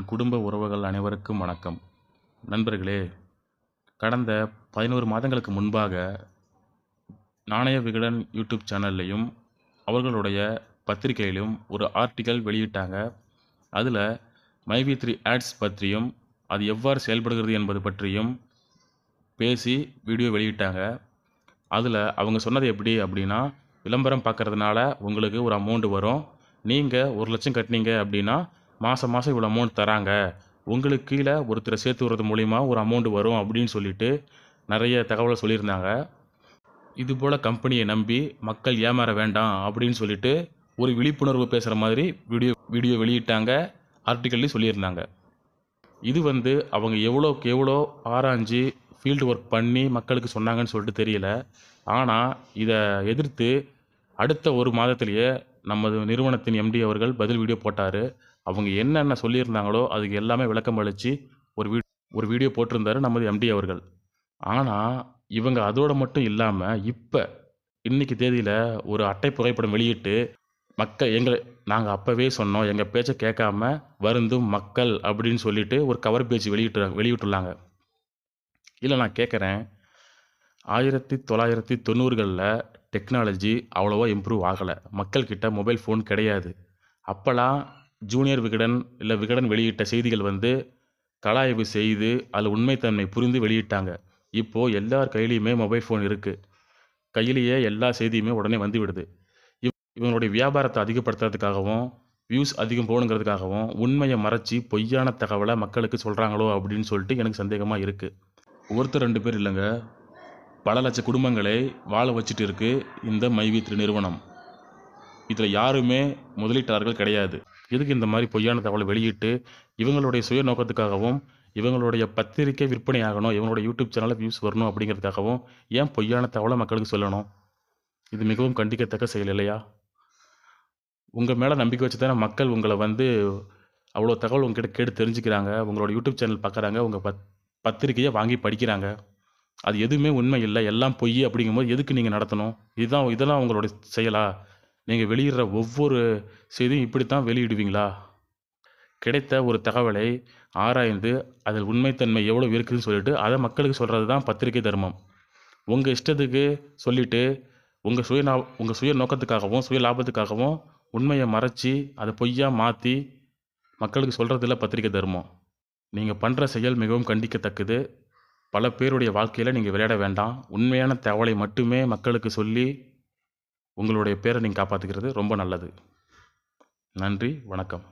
என் குடும்ப உறவுகள் அனைவருக்கும் வணக்கம். நண்பர்களே, கடந்த 11 மாதங்களுக்கு முன்பாக நாணய விகடன் யூடியூப் சேனல்லையும், அவர்களுடைய பத்திரிகையிலும் ஒரு ஆர்டிக்கல் வெளியிட்டாங்க. அதில் மைவி3 ஆட்ஸ் பற்றியும், அது எவ்வாறு செயல்படுகிறது என்பது பற்றியும் பேசி வீடியோ வெளியிட்டாங்க. அதில் அவங்க சொன்னது எப்படி அப்படின்னா, விளம்பரம் பார்க்கறதுனால உங்களுக்கு ஒரு அமௌண்ட் வரும். நீங்கள் 1,00,000 கட்டினீங்க அப்படின்னா மாதம் மாதம் இவ்வளோ அமௌண்ட் தராங்க. உங்களுக்கு கீழே ஒருத்தரை சேர்த்து விடுறது மூலிமா ஒரு அமௌண்ட் வரும் அப்படின்னு சொல்லிட்டு நிறைய தகவலை சொல்லியிருந்தாங்க. இதுபோல் கம்பெனியை நம்பி மக்கள் ஏமாற வேண்டாம் அப்படின்னு சொல்லிட்டு ஒரு விழிப்புணர்வு பேசுகிற மாதிரி வீடியோ வெளியிட்டாங்க. ஆர்டிக்கல்லையும் சொல்லியிருந்தாங்க. இது அவங்க எவ்வளோக்கு எவ்வளோ ஆராய்ஞ்சு ஃபீல்டு ஒர்க் பண்ணி மக்களுக்கு சொன்னாங்கன்னு சொல்லிட்டு தெரியல. ஆனால் இதை எதிர்த்து அடுத்த ஒரு மாதத்திலேயே நமது நிறுவனத்தின் எம்டி அவர்கள் பதில் வீடியோ போட்டார். அவங்க என்னென்ன சொல்லியிருந்தாங்களோ அதுக்கு எல்லாமே விளக்கம் அளித்து ஒரு வீடியோ போட்டிருந்தாரு நமது எம்டி அவர்கள். ஆனால் இவங்க அதோடு மட்டும் இல்லாமல் இன்னைக்கு தேதியில் ஒரு அட்டை புகைப்படம் வெளியிட்டு நாங்கள் அப்போவே சொன்னோம், எங்கள் பேச்சை கேட்காம வருந்தும் மக்கள் அப்படின்னு சொல்லிட்டு ஒரு கவர் பேஜ் வெளியிட்டுள்ளாங்க. இல்லை, நான் கேட்குறேன், 1990களில் டெக்னாலஜி அவ்வளோவா இம்ப்ரூவ் ஆகலை. மக்கள்கிட்ட மொபைல் ஃபோன் கிடையாது. அப்போலாம் ஜூனியர் விகடன் இல்லை விகடன் வெளியிட்ட செய்திகள் கலாய்வு செய்து அதில் உண்மைத்தன்மை புரிந்து வெளியிட்டாங்க. இப்போது எல்லார் கையிலையுமே மொபைல் ஃபோன் இருக்குது. கையிலேயே எல்லா செய்தியுமே உடனே வந்து விடுது. இவங்களுடைய வியாபாரத்தை அதிகப்படுத்துறதுக்காகவும் வியூஸ் அதிகம் போகணுங்கிறதுக்காகவும் உண்மையை மறைச்சி பொய்யான தகவலை மக்களுக்கு சொல்கிறாங்களோ அப்படின்னு சொல்லிட்டு எனக்கு சந்தேகமாக இருக்குது. ஒருத்தர் 2 பேர் இல்லைங்க, பல லட்ச குடும்பங்களை வாழ வச்சுட்டு இருக்குது இந்த மைவி3 நிறுவனம். இதில் யாருமே முதலீட்டாளர்கள் கிடையாது. எதுக்கு இந்த மாதிரி பொய்யான தகவலை வெளியிட்டு இவங்களுடைய சுய நோக்கத்துக்காகவும் இவங்களுடைய பத்திரிக்கை விற்பனை ஆகணும், இவங்களுடைய யூடியூப் சேனலில் வியூஸ் வரணும் அப்படிங்கிறதுக்காகவும் ஏன் பொய்யான தகவலை மக்களுக்கு சொல்லணும்? இது மிகவும் கண்டிக்கத்தக்க செயல் இல்லையா? உங்கள் மேலே நம்பிக்கை வச்சு தானே மக்கள் உங்களை அவ்வளோ தகவல் உங்ககிட்ட கேட்டு தெரிஞ்சுக்கிறாங்க, உங்களோட யூடியூப் சேனல் பார்க்குறாங்க, உங்கள் பத்திரிக்கையை வாங்கி படிக்கிறாங்க. அது எதுவுமே உண்மை இல்லை, எல்லாம் பொய் அப்படிங்கும்போது எதுக்கு நீங்கள் நடத்தணும்? இதெல்லாம் உங்களோட செயலா? நீங்கள் வெளியிடுற ஒவ்வொரு செய்தியும் இப்படித்தான் வெளியிடுவீங்களா? கிடைத்த ஒரு தகவலை ஆராய்ந்து அதில் உண்மைத்தன்மை எவ்வளோ இருக்குதுன்னு சொல்லிட்டு அதை மக்களுக்கு சொல்கிறது தான் பத்திரிகை தர்மம். உங்கள் இஷ்டத்துக்கு சொல்லிவிட்டு உங்கள் சுய நோக்கத்துக்காகவும் சுய லாபத்துக்காகவும் உண்மையை மறைச்சி அதை பொய்யா மாற்றி மக்களுக்கு சொல்கிறதில்ல பத்திரிகை தர்மம். நீங்கள் பண்ணுற செயல் மிகவும் கண்டிக்கத்தக்கது. பல பேருடைய வாழ்க்கையில் நீங்கள் விளையாட வேண்டாம். உண்மையான தகவலை மட்டுமே மக்களுக்கு சொல்லி உங்களுடைய பேரை நீங்கள் காப்பாற்றிக்கிறது ரொம்ப நல்லது. நன்றி, வணக்கம்.